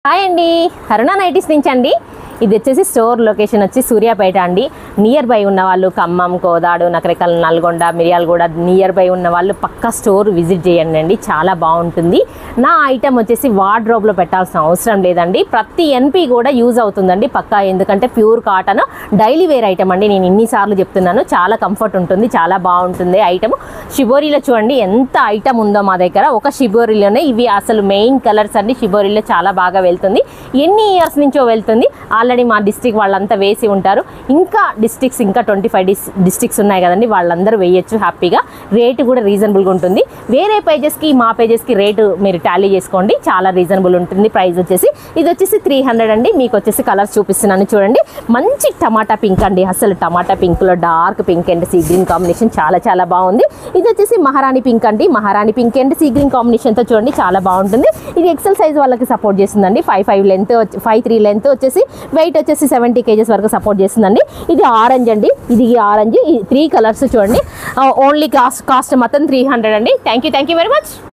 Hi అండి, అరుణ nighties నుంచి అండి. ఇది వచ్చేసి స్టోర్ లొకేషన్ వచ్చి సూర్యాపేట అండి. నియర్ బై ఉన్న వాళ్ళు ఖమ్మం, కోదాడు, నకరికల్, నల్గొండ, మిర్యాలగూడ నియర్ బై ఉన్న వాళ్ళు పక్కా స్టోర్ విజిట్ చేయండి అండి. చాలా బాగుంటుంది. నా ఐటమ్ వచ్చేసి వార్డ్రోబ్లో పెట్టాల్సిన అవసరం లేదండి. ప్రతి ఎన్పి కూడా యూజ్ అవుతుందండి పక్కా. ఎందుకంటే pure cotton daily wear item అండి. నేను ఇన్నిసార్లు చెప్తున్నాను, చాలా కంఫర్ట్ ఉంటుంది, చాలా బాగుంటుంది ఐటమ్. షిబోరీలో చూడండి ఎంత ఐటమ్ ఉందో మా దగ్గర. ఒక షిబోరీలోనే ఇవి అసలు మెయిన్ కలర్స్ అండి. షిబోరీలో చాలా బాగా వెళ్తుంది. ఎన్ని ఇయర్స్ నుంచో వెళ్తుంది. ఆల్రెడీ మా డిస్ట్రిక్ట్ వాళ్ళంతా వేసి ఉంటారు. ఇంకా డిస్ట్రిక్ట్స్ ఇంకా 25 డిస్ట్రిక్ట్స్ ఉన్నాయి కదండి, వాళ్ళందరూ వేయచ్చు హ్యాపీగా. రేటు కూడా రీజనబుల్గా ఉంటుంది. వేరే పేజెస్కి మా పేజెస్కి రేటు మీరు టాలీ చేసుకోండి, చాలా రీజనబుల్ ఉంటుంది. ప్రైస్ వచ్చేసి ఇది వచ్చేసి 300 అండి. మీకు వచ్చేసి కలర్స్ చూపిస్తున్నాను చూడండి. మంచి టమాటా పింక్ అండి. అసలు టమాటా పింక్లో dark pink and sea green combination చాలా చాలా బాగుంది. ఇది వచ్చేసి మహారాణి పింక్ అండి. మహారాణి పింక్ అండ్ సీ గ్రీన్ కాంబినేషన్తో చూడండి చాలా బాగుంటుంది. ఇది ఎక్సెల్ సైజ్ వాళ్ళకి సపోర్ట్ చేస్తుందండి. 5'5" లెంత్, 5'3" లెంత్ వచ్చేసి వెయిట్ వచ్చేసి 70 kgs వరకు సపోర్ట్ చేస్తుందండి. ఇది ఆరెంజ్ అండి. ఇది ఆరెంజ్. ఈ 3 కలర్స్ చూడండి. ఓన్లీ కాస్ట్ మొత్తం 300 అండి. Thank you very much.